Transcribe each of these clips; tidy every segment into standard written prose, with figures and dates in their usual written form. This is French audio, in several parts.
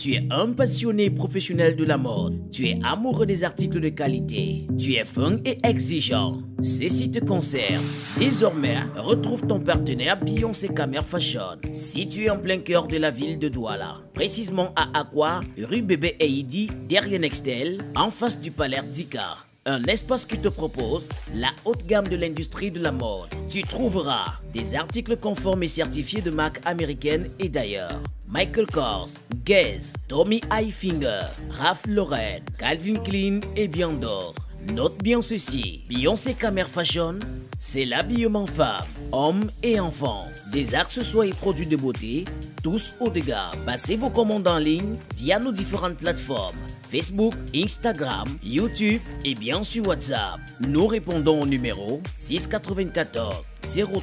Tu es un passionné professionnel de la mode. Tu es amoureux des articles de qualité. Tu es fun et exigeant. Ceci te concerne. Désormais, retrouve ton partenaire Beyoncé Camer Fashion. Situé en plein cœur de la ville de Douala. Précisément à Aqua, rue Bébé Eidi, derrière Nextel, en face du Palais Dika. Un espace qui te propose la haute gamme de l'industrie de la mode. Tu trouveras des articles conformes et certifiés de marques américaines et d'ailleurs. Michael Kors, Guess, Tommy Hilfiger, Ralph Lauren, Calvin Klein et bien d'autres. Note bien ceci, Beyoncé Camer Fashion, c'est l'habillement femme, hommes et enfants. Des accessoires et produits de beauté, tous haut de gamme. Passez vos commandes en ligne via nos différentes plateformes. Facebook, Instagram, YouTube et bien sûr WhatsApp. Nous répondons au numéro 694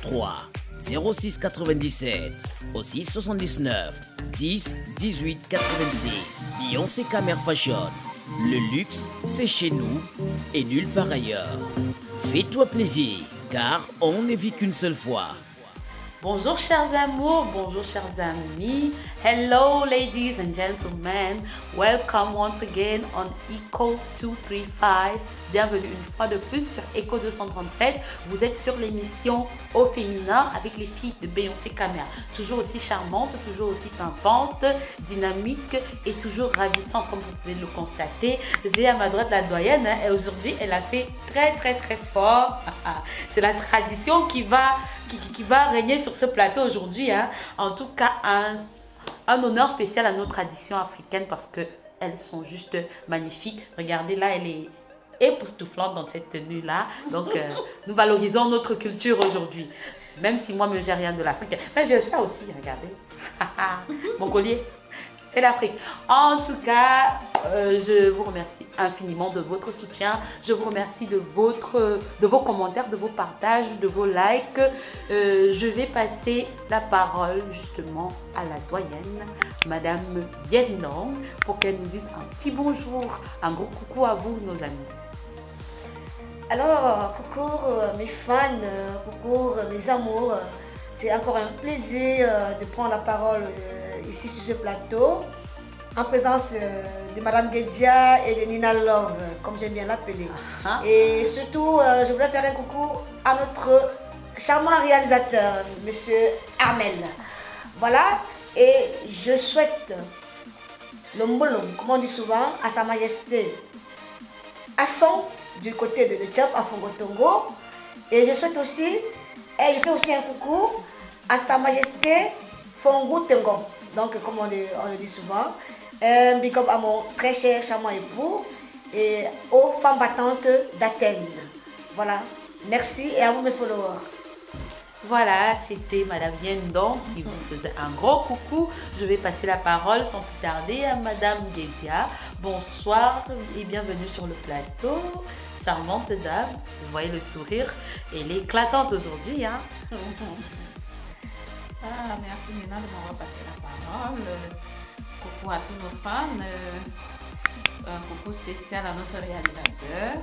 03 06 97 au 679 10 18 86. Beyoncé Camer Fashion. Le luxe, c'est chez nous et nulle part ailleurs. Fais-toi plaisir, car on ne vit qu'une seule fois. Bonjour chers amours, bonjour chers amis. Hello ladies and gentlemen. Welcome once again on Eco 235. Bienvenue une fois de plus sur Eco 237. Vous êtes sur l'émission Au Féminin avec les filles de Beyoncé Camer. Toujours aussi charmante, toujours aussi pimpante, dynamique et toujours ravissante comme vous pouvez le constater. J'ai à ma droite la doyenne et aujourd'hui elle a fait très fort. C'est la tradition qui va régner sur ce plateau aujourd'hui. En tout cas, un honneur spécial à nos traditions africaines parce qu'elles sont juste magnifiques. Regardez là, elle est époustouflante dans cette tenue-là. Donc, nous valorisons notre culture aujourd'hui. Même si moi, je n'ai rien de l'Afrique. Mais j'ai ça aussi, regardez. Mon collier. C'est l'Afrique. En tout cas, je vous remercie infiniment de votre soutien. Je vous remercie de vos commentaires, de vos partages, de vos likes. Je vais passer la parole justement à la doyenne, Madame Vienne, pour qu'elle nous dise un petit bonjour, un gros coucou à vous, nos amis. Alors, coucou mes fans, coucou mes amours. C'est encore un plaisir de prendre la parole ici sur ce plateau, en présence de Madame Guedia et de Nina Love, comme j'aime bien l'appeler. Et surtout, je voulais faire un coucou à notre charmant réalisateur, Monsieur Armel. Voilà, et je souhaite le mbolom, comme on dit souvent, à Sa Majesté Hassan, du côté de Tchap à Fongotongo. Et je souhaite aussi, et je fais aussi un coucou à Sa Majesté Fongo Tengo. Donc, comme on le dit souvent, un big up à mon très cher charmant époux et aux femmes battantes d'Athènes. Voilà, merci et à vous mes followers. Voilà, c'était Madame Yendon qui vous faisait un gros coucou. Je vais passer la parole sans plus tarder à Madame Guedia. Bonsoir et bienvenue sur le plateau. Charmante dame, vous voyez le sourire, elle est éclatante aujourd'hui. Merci Nina de m'avoir passé la parole. Coucou à tous nos fans. Un coucou spécial à notre réalisateur.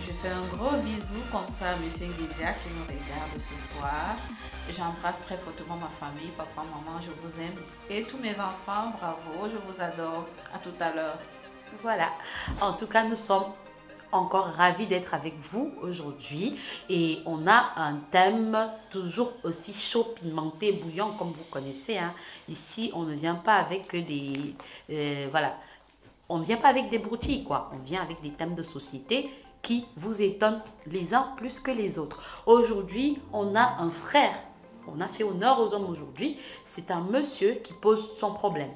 Je fais un gros bisou comme ça à Monsieur Guédia qui nous regarde ce soir. J'embrasse très fortement ma famille, papa, maman, je vous aime. Et tous mes enfants, bravo, je vous adore. À tout à l'heure. Voilà. En tout cas, nous sommes encore ravis d'être avec vous aujourd'hui et on a un thème toujours aussi chaud, pimenté, bouillant comme vous connaissez. Ici, on ne vient pas avec des... on ne vient pas avec des broutilles, quoi. On vient avec des thèmes de société qui vous étonnent les uns plus que les autres. Aujourd'hui, on a un frère. On a fait honneur aux hommes aujourd'hui. C'est un monsieur qui pose son problème.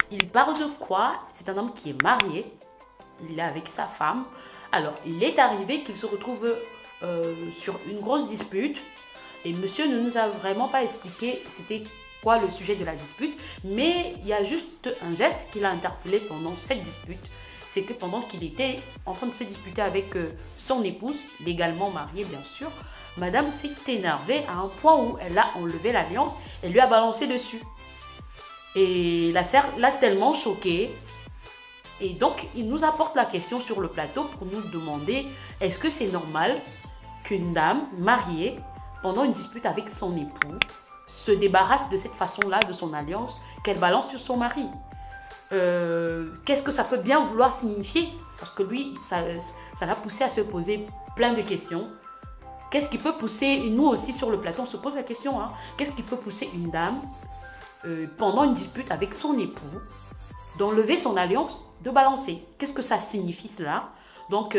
Il parle de quoi? C'est un homme qui est marié. Il est avec sa femme. Alors, il est arrivé qu'il se retrouve sur une grosse dispute et monsieur ne nous a vraiment pas expliqué c'était quoi le sujet de la dispute, mais il y a juste un geste qui l'a interpellé pendant cette dispute. C'est que pendant qu'il était en train de se disputer avec son épouse, légalement mariée bien sûr, madame s'est énervée à un point où elle a enlevé l'alliance et lui a balancé dessus. Et l'affaire l'a tellement choqué. Et donc, il nous apporte la question sur le plateau pour nous demander est-ce que c'est normal qu'une dame mariée, pendant une dispute avec son époux, se débarrasse de cette façon-là de son alliance qu'elle balance sur son mari? qu'est-ce que ça peut bien vouloir signifier? Parce que lui, ça l'a poussé à se poser plein de questions. Qu'est-ce qui peut pousser, nous aussi sur le plateau, on se pose la question, hein, qu'est-ce qui peut pousser une dame, pendant une dispute avec son époux, d'enlever son alliance, de balancer? Qu'est-ce que ça signifie cela? Donc,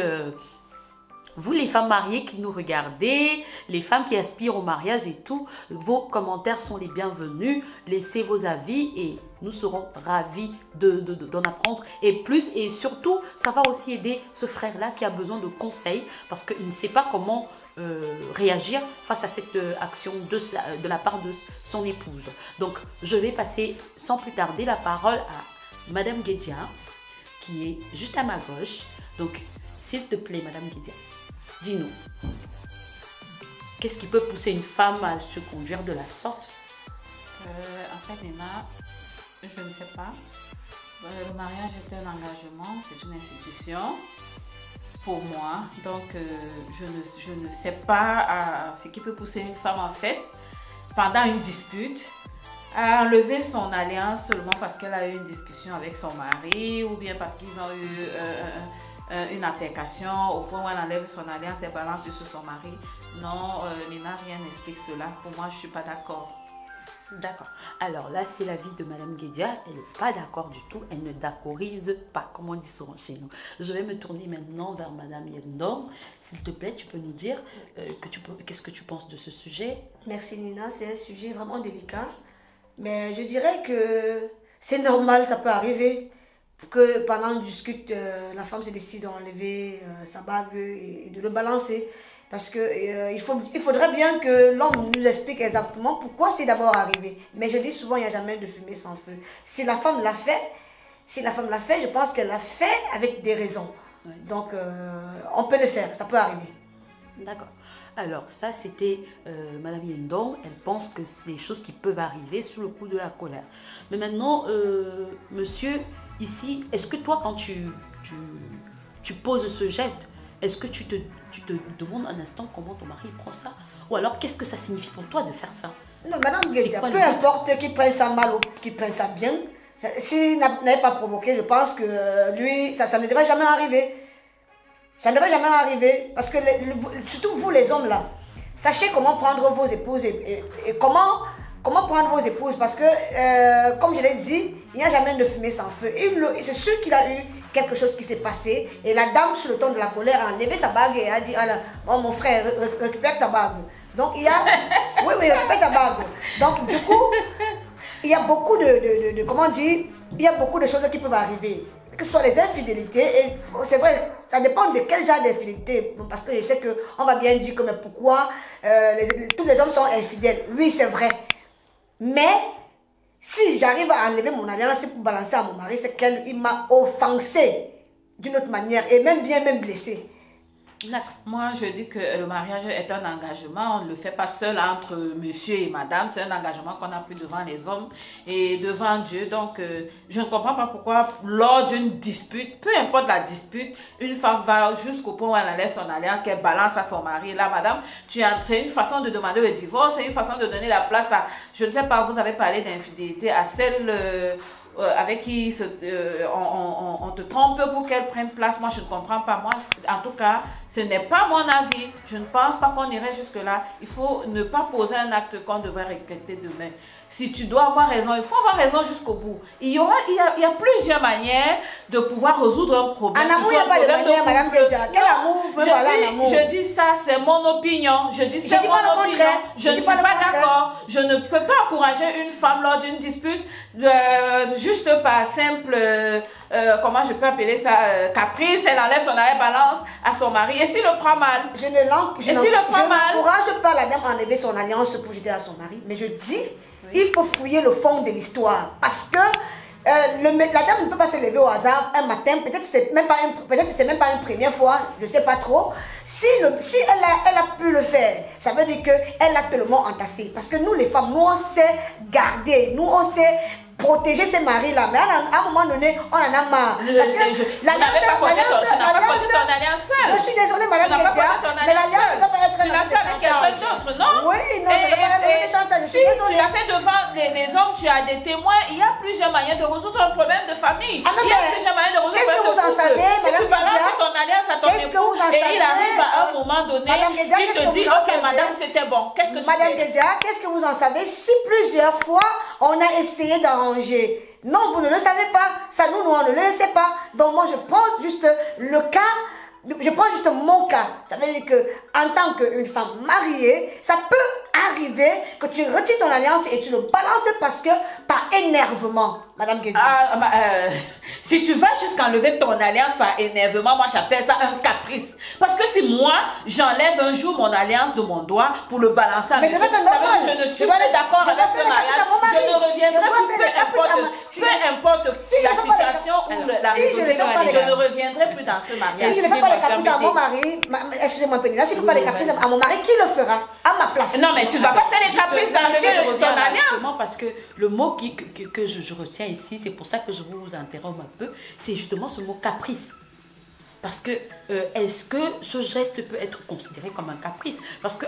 vous les femmes mariées qui nous regardez, les femmes qui aspirent au mariage et tout, vos commentaires sont les bienvenus. Laissez vos avis et nous serons ravis d'en apprendre et plus. Et surtout, ça va aussi aider ce frère-là qui a besoin de conseils parce qu'il ne sait pas comment réagir face à cette action de la part de son épouse. Donc, je vais passer sans plus tarder la parole à Madame Guedia qui est juste à ma gauche. Donc, s'il te plaît, Madame Guedia, dis-nous, qu'est-ce qui peut pousser une femme à se conduire de la sorte? En fait, Nina, je ne sais pas. Le mariage est un engagement, c'est une institution pour moi. Donc, je ne sais pas ce qui peut pousser une femme, en fait, pendant une dispute, à enlever son alliance seulement parce qu'elle a eu une discussion avec son mari ou bien parce qu'ils ont eu une altercation au point où elle enlève son alliance et balance sur son mari. Non, Nina, rien n'explique cela. Pour moi, je ne suis pas d'accord. D'accord. Alors là, c'est l'avis de Madame Guedia. Elle n'est pas d'accord du tout. Elle ne d'accorise pas, comme on dit souvent chez nous. Je vais me tourner maintenant vers Madame Yendong. S'il te plaît, tu peux nous dire qu'est-ce que tu penses de ce sujet? Merci Nina, c'est un sujet vraiment délicat. Mais je dirais que c'est normal, ça peut arriver. Que pendant une discute, la femme se décide d'enlever sa bague et de le balancer. Parce que il faudrait bien que l'homme nous explique exactement pourquoi c'est d'abord arrivé. Mais je dis souvent, il n'y a jamais de fumée sans feu. Si la femme l'a fait, je pense qu'elle l'a fait avec des raisons. Oui. Donc, on peut le faire, ça peut arriver. D'accord. Alors, ça, c'était Madame Yendong. Elle pense que c'est des choses qui peuvent arriver sous le coup de la colère. Mais maintenant, monsieur, ici, est-ce que toi, quand tu poses ce geste, est-ce que tu te demandes un instant comment ton mari prend ça? Ou alors, qu'est-ce que ça signifie pour toi de faire ça? Non, Madame Guedia, peu importe qu'il prenne ça mal ou qu'il prenne ça bien, s'il n'avait pas provoqué, je pense que lui, ça ne devrait jamais arriver. Ça ne devrait jamais arriver. Parce que, surtout vous les hommes là, sachez comment prendre vos épouses et comment prendre vos épouses. Parce que, comme je l'ai dit, il n'y a jamais de fumée sans feu. C'est sûr qu'il a eu quelque chose qui s'est passé. Et la dame, sur le ton de la colère, a enlevé sa bague et a dit, oh, mon frère, récupère ta bague. Donc, il y a... oui, récupère ta bague. Donc, du coup, il y a beaucoup comment dire, il y a beaucoup de choses qui peuvent arriver. Que ce soit les infidélités, et c'est vrai, ça dépend de quel genre d'infidélité. Parce que je sais qu'on va bien dire que mais pourquoi tous les hommes sont infidèles. Oui, c'est vrai. Mais si j'arrive à enlever mon alliance pour balancer à mon mari, c'est qu'il m'a offensé d'une autre manière et même blessé. Moi, je dis que le mariage est un engagement. On ne le fait pas seul entre monsieur et madame. C'est un engagement qu'on a pris devant les hommes et devant Dieu. Donc, je ne comprends pas pourquoi, lors d'une dispute, peu importe la dispute, une femme va jusqu'au point où elle enlève son alliance, qu'elle balance à son mari. Là, madame, c'est une façon de demander le divorce, c'est une façon de donner la place à... Je ne sais pas, vous avez parlé d'infidélité à celle... avec qui on te trompe pour qu'elle prenne place. Moi, je ne comprends pas. Moi, en tout cas, ce n'est pas mon avis. Je ne pense pas qu'on irait jusque-là. Il faut ne pas poser un acte qu'on devrait regretter demain. Si tu dois avoir raison, il faut avoir raison jusqu'au bout. Il y a plusieurs manières de pouvoir résoudre un problème. En amour, il n'y a pas de manière, Madame Guedia. Quel amour peut parler en amour? Je dis ça, c'est mon opinion. Je dis c'est mon opinion. Je ne suis pas d'accord. Je ne peux pas encourager une femme lors d'une dispute juste par simple, comment je peux appeler ça, caprice. Elle enlève son arrêt balance à son mari. Et s'il le prend mal? Je n'encourage pas la dame à enlever son alliance pour jeter à son mari. Mais je dis... Oui. Il faut fouiller le fond de l'histoire parce que la dame ne peut pas se lever au hasard un matin, peut-être c'est même pas une première fois, je ne sais pas trop. Si elle a pu le faire, ça veut dire qu'elle a tellement entassé. Parce que nous les femmes, nous on sait garder, nous on sait protéger ces maris-là. Mais à un moment donné, on en a marre. Parce que je suis désolée, Madame Guedia, mais l'alliance ne peut pas être avec quelqu'un d'autre, non? Oui, non, c'est pas un chantage. suis désolée. Tu l'as fait devant les hommes, tu as des témoins. Il y a plusieurs manières de résoudre un problème de famille. Ah non, il y a mais plusieurs manières de résoudre un qu'est-ce que problème vous en de couple. savez, Si tu Madame balances Guédia? ton alliance à ton Qu'est-ce que vous époux en et il savez? arrive à un moment donné, Madame Guédia, il qu'est-ce te que dit, vous en ok savez? madame, c'était bon. Qu'est-ce que tu Madame fais? Guédia, qu'est-ce que vous en savez si plusieurs fois on a essayé d'arranger? Non, vous ne le savez pas. Ça, nous, on ne le sait pas. Donc, moi, je pense juste le cas. Je prends juste mon cas. Ça veut dire que, en tant qu'une femme mariée, ça peut arriver que tu retires ton alliance et tu le balances parce que, par énervement, Madame Guédia. Si tu vas jusqu'à enlever ton alliance par énervement, moi j'appelle ça un caprice. Parce que si moi, j'enlève un jour mon alliance de mon doigt pour le balancer à Mais c'est pas normal. je ne suis pas d'accord avec ce mariage. Je ne reviendrai plus, peu importe la situation ou la résolution, je ne reviendrai plus dans ce mariage. Si je ne fais pas les caprices à mon mari, excusez-moi Pénina, si je ne fais pas les caprices à mon mari, qui le fera à ma place? Non mais tu ne vas pas faire les caprices d'enlever ton alliance. Parce que le mot que je retiens ici, c'est pour ça que je vous interromps un peu, c'est justement ce mot caprice. Parce que est-ce que ce geste peut être considéré comme un caprice? Parce que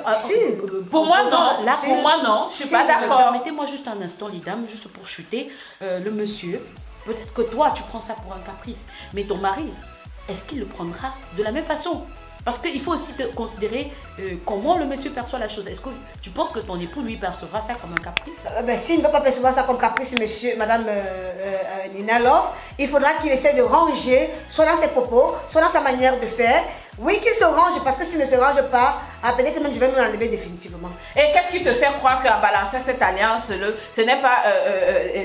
pour moi non, là pour moi non, je suis pas d'accord. Permettez-moi juste un instant, les dames, juste pour chuter. Le monsieur, peut-être que toi tu prends ça pour un caprice, mais ton mari, est-ce qu'il le prendra de la même façon? Parce qu'il faut aussi considérer comment le monsieur perçoit la chose. Est-ce que tu penses que ton époux, lui, percevra ça comme un caprice? S'il ne peut pas percevoir ça comme caprice, madame Nina Love, il faudra qu'il essaie de ranger, soit dans ses propos, soit dans sa manière de faire. Oui, qu'il se range, parce que s'il ne se range pas, peut-être que même je vais nous l'enlever définitivement. Et qu'est-ce qui te fait croire qu'en balançant cette alliance, ce n'est pas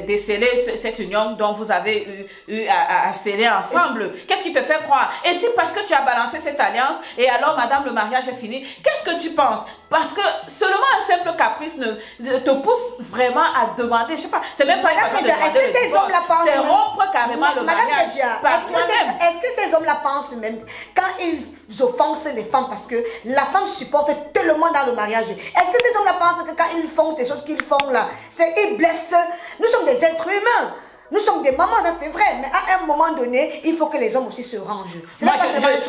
déceler cette union dont vous avez eu à sceller ensemble? Qu'est-ce qui te fait croire? Et si parce que tu as balancé cette alliance, et alors madame, le mariage est fini, qu'est-ce que tu penses? Parce que seulement un simple caprice te pousse vraiment à demander, je sais pas, c'est même pas une façon de demander est-ce que ces hommes-là pensent c'est rompre carrément le mariage. Est-ce que ces hommes-là pensent même, quand ils offensent les femmes, parce que la femme supporte tellement dans le mariage, est-ce que ces hommes-là pensent que quand ils font des choses qu'ils font là, ils blessent? Nous sommes des êtres humains. Nous sommes des mamans, ça c'est vrai, mais à un moment donné, il faut que les hommes aussi se rangent. Moi,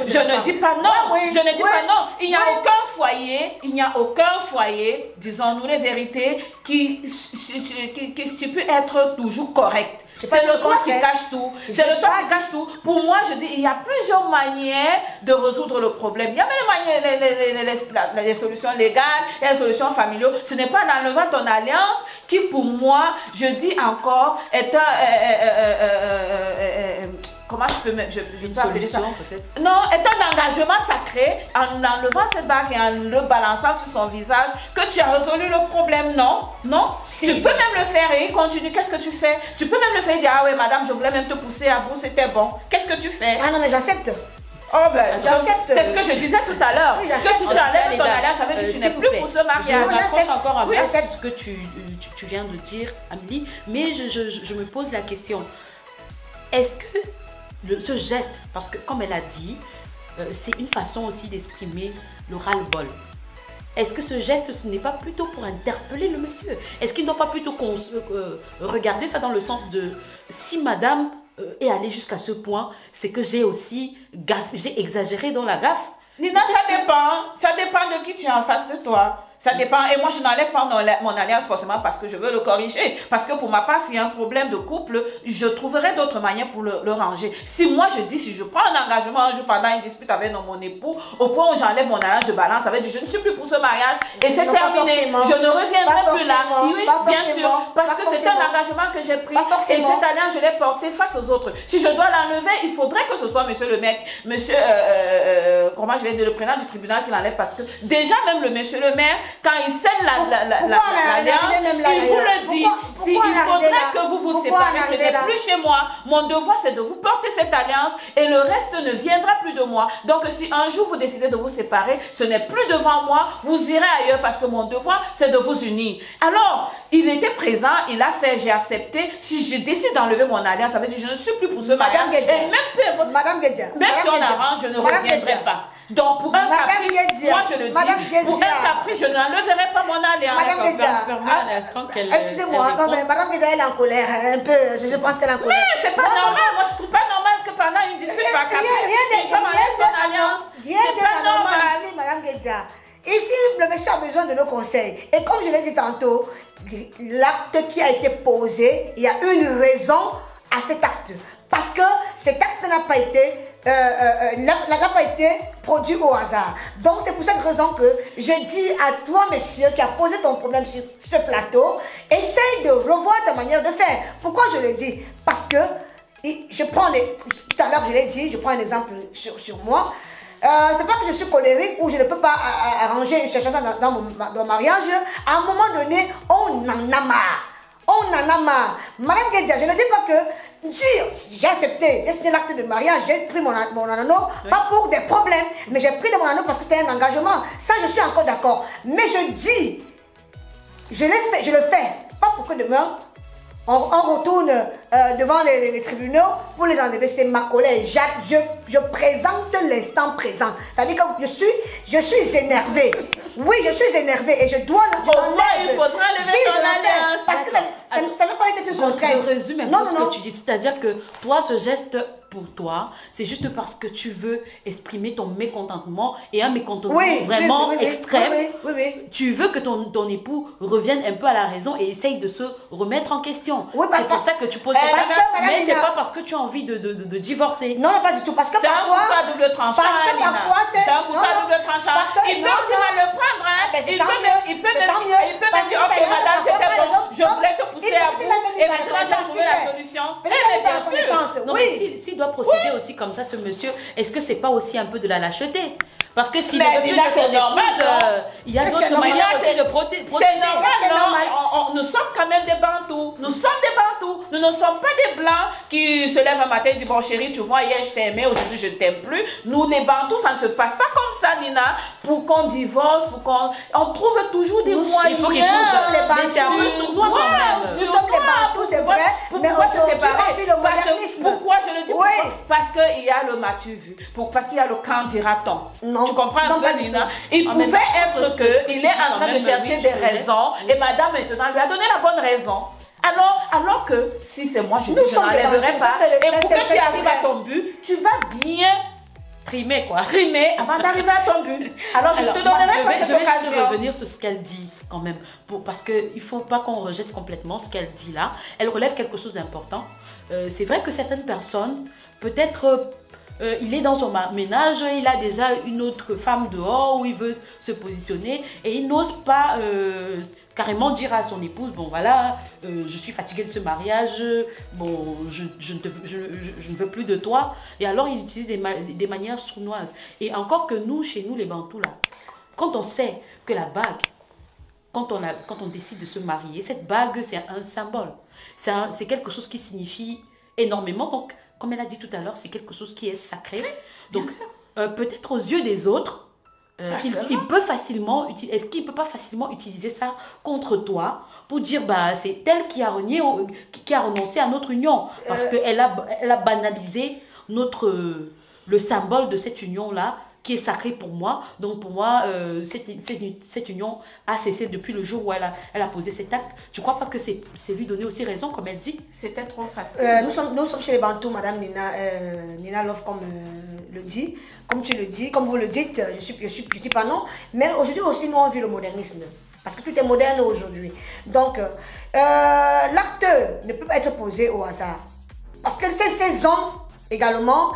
je ne dis pas non, je ne dis pas non. Il n'y a aucun foyer, disons-nous les vérités, qui stipule être toujours correct. C'est le toi qui cache tout. C'est le toi qui cache tout. Pour moi, je dis, il y a plusieurs manières de résoudre le problème. Il y a les solutions légales, il y a les solutions familiales. Ce n'est pas en enlevant ton alliance qui, pour moi, je dis encore, est un... comment je peux appeler ça? Non, est un engagement sacré en enlevant cette bague et en le balançant sur son visage que tu as résolu le problème, non? Non? Si. Tu peux même le faire et il continue. Qu'est-ce que tu fais? Tu peux même le faire et dire, ah oui madame, je voulais même te pousser à bout, c'était bon. Qu'est-ce que tu fais? Ah non, mais j'accepte. Oh ben, j'accepte. C'est ce que je disais tout à l'heure. Oui, que si tu enlèves ton alliance, ça veut dire que tu n'es plus pour ce mariage. Je m'accroche encore un peu à ce que tu viens de dire, Amélie, mais je me pose la question. Est-ce que ce geste, parce que comme elle a dit, c'est une façon aussi d'exprimer le ras-le-bol. Est-ce que ce geste, ce n'est pas plutôt pour interpeller le monsieur? Est-ce qu'il ne doit pas plutôt regarder ça dans le sens de si madame est allée jusqu'à ce point, c'est que j'ai aussi j'ai exagéré dans la gaffe? Nina, ça dépend de qui tu es en face de toi. Ça dépend. Et moi, je n'enlève pas mon alliance forcément parce que je veux le corriger. Parce que pour ma part, s'il y a un problème de couple, je trouverai d'autres manières pour le ranger. Si moi, je dis, si je prends un engagement un jour pendant une dispute avec mon époux, au point où j'enlève mon alliance, je balance, ça veut dire je ne suis plus pour ce mariage et c'est terminé. Je ne reviendrai plus là. Oui, bien sûr. Parce que c'est un engagement que j'ai pris et cette alliance, je l'ai portée face aux autres. Si je dois l'enlever, il faudrait que ce soit monsieur le maire, comment je vais dire, le président du tribunal qui l'enlève parce que déjà, même le monsieur le maire, quand il scelle l'alliance, il vous le dit. Il faudrait que vous vous séparez, ce n'est plus chez moi. Mon devoir, c'est de vous porter cette alliance et le reste ne viendra plus de moi. Donc, si un jour vous décidez de vous séparer, ce n'est plus devant moi, vous irez ailleurs parce que mon devoir, c'est de vous unir. Alors, il était présent, il a fait, j'ai accepté. Si je décide d'enlever mon alliance, ça veut dire que je ne suis plus pour ce mariage. Et même Madame Guédia, même si on arrange, je ne reviendrai pas. Donc, pour un caprice, moi je le dis, pour un caprice, je n'enlèverai pas mon alliance. Madame Guédia, excusez-moi, Madame Guédia, elle est en colère, un peu, je pense qu'elle est en colère. Mais c'est pas normal, moi je trouve pas normal que pendant une dispute, par caprice, une femme enlève son alliance. C'est pas normal. Ici, Madame Guédia, ici, le monsieur a besoin de nos conseils. Et comme je l'ai dit tantôt, l'acte qui a été posé, il y a une raison à cet acte. Parce que cet acte n'a pas été produit au hasard. Donc c'est pour cette raison que je dis à toi, monsieur, qui a posé ton problème sur ce plateau, essaye de revoir ta manière de faire. Pourquoi je le dis? Parce que tout à l'heure je l'ai dit, je prends un exemple sur moi. C'est pas que je suis colérique ou je ne peux pas arranger une situation dans mon mariage. À un moment donné, on en a marre. On en a marre. Madame Guedia, je ne dis pas que j'ai accepté, j'ai signé l'acte de mariage, j'ai pris mon anneau, pas pour des problèmes, mais j'ai pris mon anneau parce que c'était un engagement. Ça, je suis encore d'accord. Mais je dis, je le fais, pas pour que demain, on retourne devant les tribunaux pour les enlever. C'est ma colère. Je présente l'instant présent. C'est-à-dire que je suis énervée. Oui, je suis énervée et je dois il faudra lever ton alliance. Parce que ça n'a pas été tout contraire. Je résume un peu ce que tu dis. C'est-à-dire que toi, ce geste pour toi, c'est juste parce que tu veux exprimer ton mécontentement et un mécontentement vraiment extrême. Tu veux que ton époux revienne un peu à la raison et essaye de se remettre en question. C'est pour ça que tu poses cette question. Mais c'est pas parce que tu as envie de divorcer. Non, pas du tout. Parce que parfois, c'est un couteau à double tranchant. C'est un couteau à double tranchant. Il peut aussi mal le prendre. Il peut me dire, ok madame, c'était bon, je voulais te pousser à bout et maintenant j'ai trouvé la solution. Bien sûr. Non, mais s'il doit procéder aussi comme ça, ce monsieur, est-ce que c'est pas aussi un peu de la lâcheté? Parce que s'il veut plus de son épouse, il y a d'autres manières aussi de protéger. C'est normal, non? Nous sommes quand même des Bantous. Nous sommes des Bantous. Nous ne sommes pas des Blancs qui se lèvent un matin et disent, bon chérie, tu vois, hier je t'ai aimé, aujourd'hui je ne t'aime plus. Nous les Bantous, ça ne se passe pas comme ça, Nina. Pour qu'on divorce, on trouve toujours des moyens. Il faut qu'ils trouvent les Bantous. C'est un peu sournois quand même. Nous sommes les Bantous, c'est vrai. Mais pourquoi se séparer? Pourquoi je le dis? Parce qu'il y a le m'as-tu vu? Parce qu'il y a le quand dira-t-on. Non. Tu comprends un peu, Nina? Il pouvait être qu'il est en train de chercher des raisons et madame maintenant lui a donné la bonne raison. Alors que si c'est moi, je n'enlèverai pas. Et pour que tu arrives à ton but, tu vas bien rimer avant d'arriver à ton but. Alors je te donnerai pas cette occasion. Je vais revenir sur ce qu'elle dit quand même. Parce qu'il ne faut pas qu'on rejette complètement ce qu'elle dit là. Elle relève quelque chose d'important. C'est vrai que certaines personnes, peut-être... il est dans son ménage, il a déjà une autre femme dehors où il veut se positionner et il n'ose pas carrément dire à son épouse, bon voilà, je suis fatiguée de ce mariage, bon, je ne veux plus de toi. Et alors il utilise des manières sournoises. Et encore que nous, chez nous les Bantous là, quand on sait que la bague, quand on décide de se marier, cette bague c'est un symbole, c'est quelque chose qui signifie énormément. Donc comme elle a dit tout à l'heure, c'est quelque chose qui est sacré. Donc, peut-être aux yeux des autres, il peut facilement, est-ce qu'il ne peut pas facilement utiliser ça contre toi pour dire, bah, c'est elle qui a renoncé à notre union. Parce qu'elle a banalisé le symbole de cette union-là, qui est sacré pour moi. Donc pour moi, cette union a cessé depuis le jour où elle a posé cet acte. Tu ne crois pas que c'est lui donner aussi raison, comme elle dit? C'était trop facile. Nous sommes chez les Bantous, madame Nina Love, comme le dit. Comme tu le dis, comme vous le dites, je dis pas non. Mais aujourd'hui aussi, nous on vit le modernisme. Parce que tout est moderne aujourd'hui. Donc, l'acte ne peut pas être posé au hasard. Parce que ces hommes, également,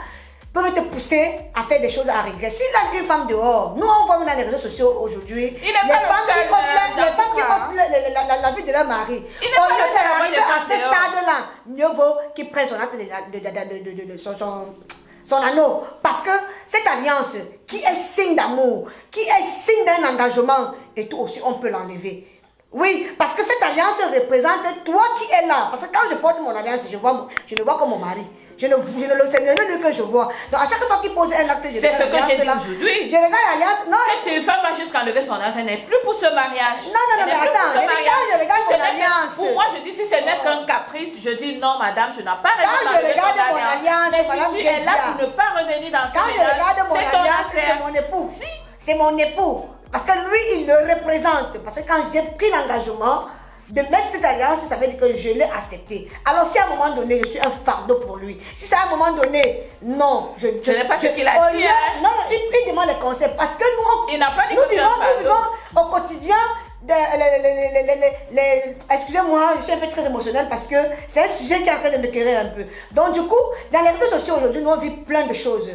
peuvent te pousser à faire des choses à regret. S'il a une femme dehors, nous on voit dans les réseaux sociaux aujourd'hui, les femmes qui comptent la vie de leur mari. Au lieu d'arriver à ce stade-là, mieux vaut qu'ils prennent son acte son anneau. Parce que cette alliance qui est signe d'amour, qui est signe d'un engagement, et tout aussi on peut l'enlever. Oui, parce que cette alliance représente toi qui es là. Parce que quand je porte mon alliance, je ne vois que mon mari. C'est le que je vois. Donc à chaque fois qu'il pose un acte, c'est ce que j'ai dit aujourd'hui. Je regarde l'alliance. Non. Si une femme va jusqu'à enlever son alliance, elle n'est plus pour ce mariage. Non, mais attends. Je regarde mon alliance. Pour moi, je dis si ce n'est qu'un caprice, je dis non, madame, tu n'as pas raison. Quand je regarde mon alliance, mais si tu es là pour ne pas revenir dans ce quand je regarde mon alliance, c'est mon époux. C'est mon époux. Parce que lui, il le représente. Parce que quand j'ai pris l'engagement de mettre cette alliance, ça veut dire que je l'ai accepté. Alors si à un moment donné, je suis un fardeau pour lui, si c'est à un moment donné, non, je n'ai pas ce qu'il a dit. Non, il demande les conseils. Parce que nous, il n'a pas dit nous vivons au quotidien excusez-moi, je suis un peu très émotionnelle parce que c'est un sujet qui est en train de me quérir un peu. Donc du coup, dans les réseaux sociaux aujourd'hui, nous on vit plein de choses.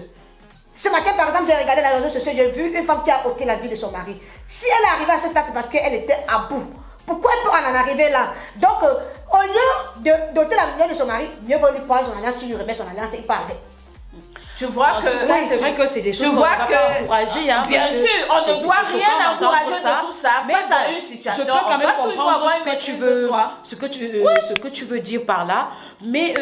Ce matin, par exemple, j'ai regardé dans les réseaux sociaux, j'ai vu une femme qui a ôté la vie de son mari. Si elle est arrivée à ce stade, c'est parce qu'elle était à bout. Pourquoi elle peut en arriver là? Donc, au lieu d'ôter la vie de son mari, mieux vaut lui prendre son alliance, tu lui remets son alliance et il part avec. Tu vois en que tout cas, c'est vrai que c'est des choses qu'on ne va pas encourager. Hein, bien sûr, on ne doit rien encourager de tout ça mais face à une situation. Je peux quand même comprendre ce que tu veux dire par là. Mais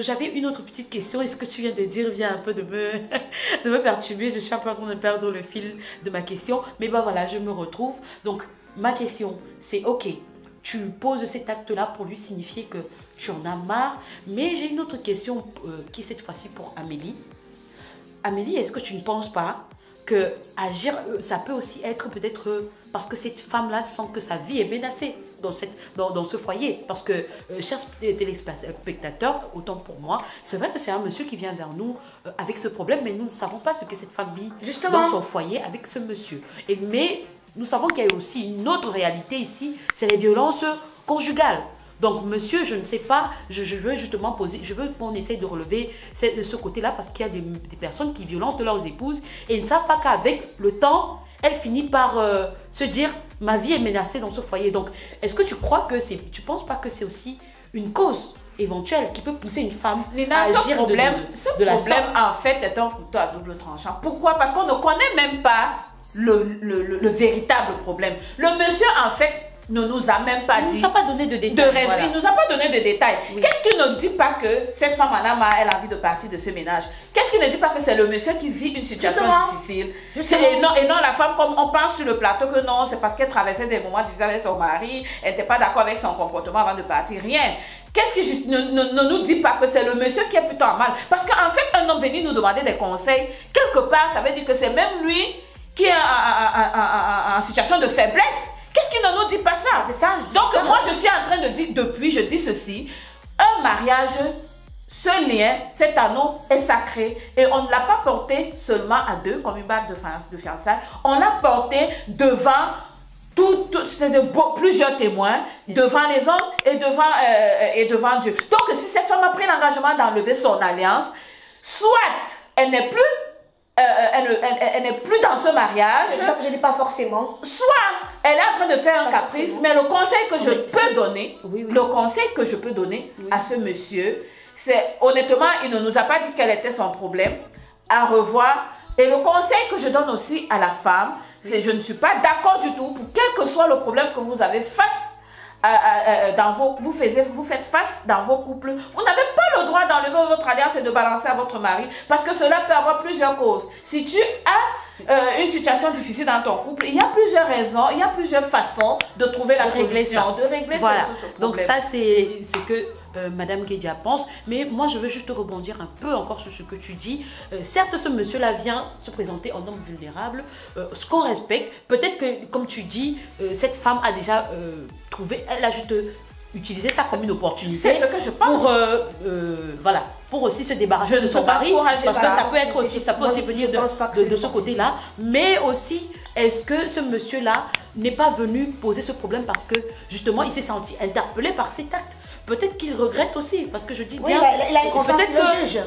j'avais une autre petite question. Et ce que tu viens de dire vient un peu de me perturber. Je suis un peu en train de perdre le fil de ma question. Mais ben voilà, je me retrouve. Donc, ma question, c'est ok, tu poses cet acte-là pour lui signifier que tu en as marre. Mais j'ai une autre question qui est cette fois-ci pour Amélie. Amélie, est-ce que tu ne penses pas que agir, ça peut aussi être peut-être parce que cette femme-là sent que sa vie est menacée dans ce foyer? Parce que, chers téléspectateurs, autant pour moi, c'est vrai que c'est un monsieur qui vient vers nous avec ce problème, mais nous ne savons pas ce que cette femme vit dans son foyer avec ce monsieur. Mais nous savons qu'il y a aussi une autre réalité ici, c'est les violences conjugales. Donc, monsieur, je ne sais pas, je veux justement poser, je veux qu'on essaye de relever ce côté-là parce qu'il y a des personnes qui violentent leurs épouses et ils ne savent pas qu'avec le temps, elle finit par se dire, ma vie est menacée dans ce foyer. Donc, est-ce que tu crois que tu penses pas que c'est aussi une cause éventuelle qui peut pousser une femme à agir ce problème en fait est un couteau à double tranchant. Pourquoi? Parce qu'on ne connaît même pas le véritable problème. Le monsieur, en fait, ne nous a même pas dit. Il ne nous a pas donné de détails. Il nous a pas donné de détails. Oui. Qu'est-ce qui ne dit pas que cette femme en a elle a envie de partir de ce ménage? Qu'est-ce qui ne dit pas que c'est le monsieur qui vit une situation difficile? Et non la femme, comme on pense sur le plateau que non, c'est parce qu'elle traversait des moments difficiles avec son mari, elle n'était pas d'accord avec son comportement avant de partir. Rien. Qu'est-ce qui ne nous dit pas que c'est le monsieur qui est plutôt en mal? Parce qu'en fait, un homme venu nous demander des conseils, quelque part, ça veut dire que c'est même lui qui est en situation de faiblesse. Qu'est-ce qui ne nous dit pas ça? C'est ça. Donc moi je suis en train de dire, depuis je dis ceci, un mariage, ce lien, cet anneau est sacré et on ne l'a pas porté seulement à deux comme une bague de fiançailles, on l'a porté devant plusieurs témoins, devant les hommes et devant Dieu. Donc si cette femme a pris l'engagement d'enlever son alliance, soit elle n'est plus elle n'est plus dans ce mariage. Je ne dis pas forcément. Soit elle est en train de faire un caprice, mais le conseil que je peux donner, le conseil que je peux donner à ce monsieur, c'est honnêtement, il ne nous a pas dit quel était son problème, à revoir. Et le conseil que je donne aussi à la femme, c'est je ne suis pas d'accord du tout pour quel que soit le problème que vous avez vous faites face dans vos couples. Vous n'avez pas le droit d'enlever votre alliance et de balancer à votre mari parce que cela peut avoir plusieurs causes. Si tu as une situation difficile dans ton couple, il y a plusieurs raisons, il y a plusieurs façons de trouver la solution, de régler ce problème. Donc ça c'est ce que Madame Guédia pense, mais moi je veux juste rebondir un peu encore sur ce que tu dis. Certes, ce monsieur-là vient se présenter en homme vulnérable, ce qu'on respecte. Peut-être que, comme tu dis, cette femme a déjà trouvé, elle a juste utilisé ça comme une opportunité. C'est ce que je pense. Pour aussi se débarrasser de son mari, parce que ça peut être aussi, ça peut aussi venir de ce côté-là. Mais aussi, est-ce que ce monsieur-là n'est pas venu poser ce problème parce que justement il s'est senti interpellé par cet acte? Peut-être qu'il regrette aussi, parce que je dis bien, il a une conscience de juge.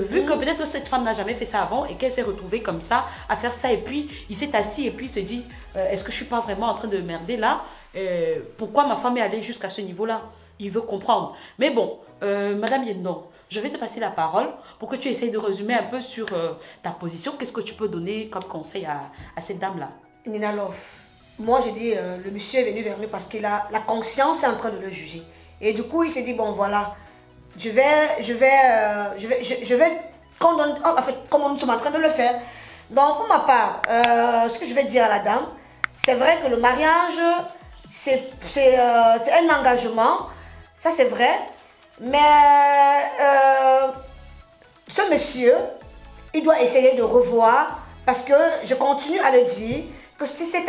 Vu que peut-être cette femme n'a jamais fait ça avant et qu'elle s'est retrouvée comme ça, à faire ça, et puis il s'est assis et puis il se dit, est-ce que je ne suis pas vraiment en train de merder là? Pourquoi ma femme est allée jusqu'à ce niveau-là? Il veut comprendre. Mais bon, Madame Yendon, je vais te passer la parole pour que tu essayes de résumer un peu sur ta position. Qu'est-ce que tu peux donner comme conseil à cette dame-là? Nina Love, moi je dis, le monsieur est venu vers nous parce que la conscience est en train de le juger. Et du coup, il s'est dit, bon voilà, je vais en fait, comme nous sommes en train de le faire. Donc, pour ma part, ce que je vais dire à la dame, c'est vrai que le mariage, c'est un engagement, ça c'est vrai, mais ce monsieur, il doit essayer de revoir, parce que je continue à le dire, que si cette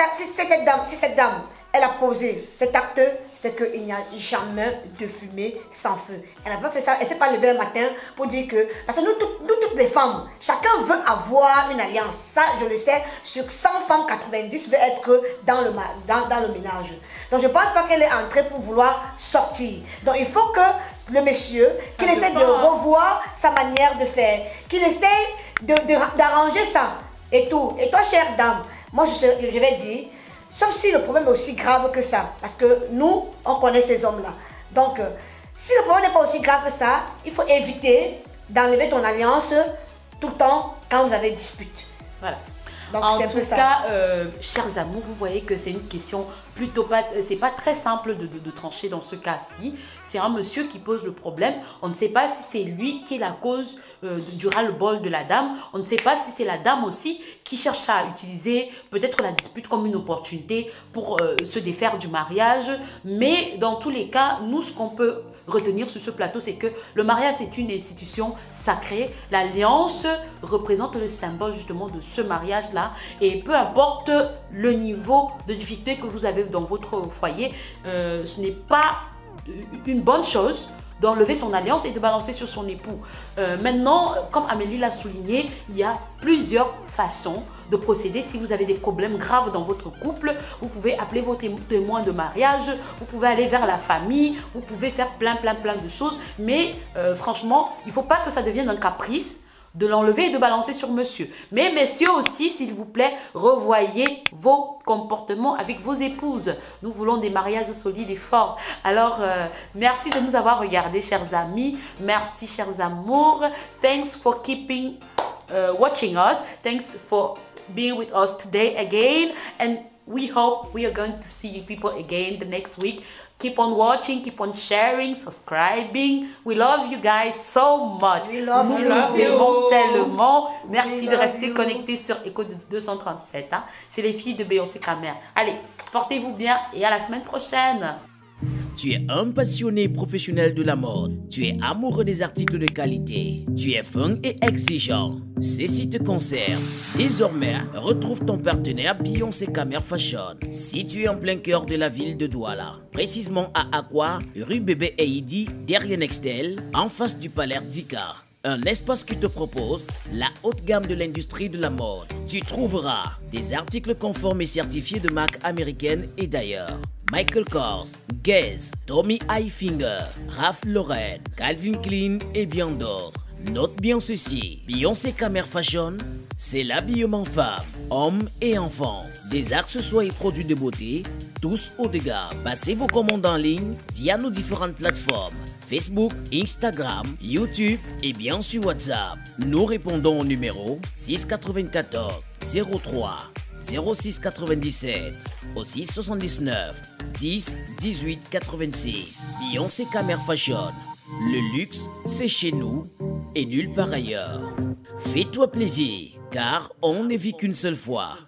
dame elle a posé cet acte, c'est qu'il n'y a jamais de fumée sans feu. Elle n'a pas fait ça, elle ne s'est pas levée un matin pour dire que... Parce que nous toutes les femmes, chacun veut avoir une alliance. Ça, je le sais, sur 100 femmes, 90 veut être dans le ménage. Donc, je ne pense pas qu'elle est entrée pour vouloir sortir. Donc, il faut que le monsieur, qu'il essaie de revoir sa manière de faire, qu'il essaie d'arranger ça et tout. Et toi, chère dame, moi, je vais dire... Sauf si le problème est aussi grave que ça. Parce que nous, on connaît ces hommes-là. Donc, si le problème n'est pas aussi grave que ça, il faut éviter d'enlever ton alliance tout le temps quand vous avez une dispute. Voilà. Donc, en tout cas, chers amours, vous voyez que c'est une question plutôt pas... C'est pas très simple de trancher dans ce cas-ci. C'est un monsieur qui pose le problème. On ne sait pas si c'est lui qui est la cause du ras-le-bol de la dame. On ne sait pas si c'est la dame aussi qui cherche à utiliser peut-être la dispute comme une opportunité pour se défaire du mariage. Mais dans tous les cas, nous, ce qu'on peut retenir sur ce plateau, c'est que le mariage, c'est une institution sacrée. L'alliance représente le symbole justement de ce mariage-là. Et peu importe le niveau de difficulté que vous avez dans votre foyer, ce n'est pas une bonne chose d'enlever son alliance et de balancer sur son époux. Maintenant, comme Amélie l'a souligné, il y a plusieurs façons de procéder. Si vous avez des problèmes graves dans votre couple, vous pouvez appeler vos témoins de mariage, vous pouvez aller vers la famille, vous pouvez faire plein de choses. Mais franchement, il ne faut pas que ça devienne un caprice de l'enlever et de balancer sur monsieur. Mais messieurs aussi, s'il vous plaît, revoyez vos comportements avec vos épouses. Nous voulons des mariages solides et forts. Alors, merci de nous avoir regardés, chers amis. Merci, chers amours. Thanks for keeping watching us. Thanks for being with us today again. And we hope we are going to see you people again the next week. Keep on watching, keep on sharing, subscribing. We love you guys so much. We love Nous you. vous aimons tellement. Merci de rester connectés sur Echo 237. Hein. C'est les filles de Beyoncé Camère. Allez, portez-vous bien et à la semaine prochaine. Tu es un passionné professionnel de la mode. Tu es amoureux des articles de qualité. Tu es fin et exigeant. Ceci te concerne. Désormais, retrouve ton partenaire Beyoncé Camère Fashion. Situé en plein cœur de la ville de Douala. Précisément à Aqua, rue Bébé Eidi, derrière Nextel, en face du Palais Dika. Un espace qui te propose la haute gamme de l'industrie de la mode. Tu trouveras des articles conformes et certifiés de marques américaines et d'ailleurs. Michael Kors, Guess, Tommy Hilfiger, Ralph Lauren, Calvin Klein et bien d'autres. Note bien ceci, Beyoncé Camère Fashion, c'est l'habillement femme, hommes et enfants. Des accessoires et produits de beauté, tous haut de gamme. Passez vos commandes en ligne via nos différentes plateformes. Facebook, Instagram, YouTube et bien sûr WhatsApp. Nous répondons au numéro 694 03 06 97 au 679 10 18 86. Beyoncé Camère Fashion. Le luxe, c'est chez nous et nulle part ailleurs. Fais-toi plaisir, car on ne vit qu'une seule fois.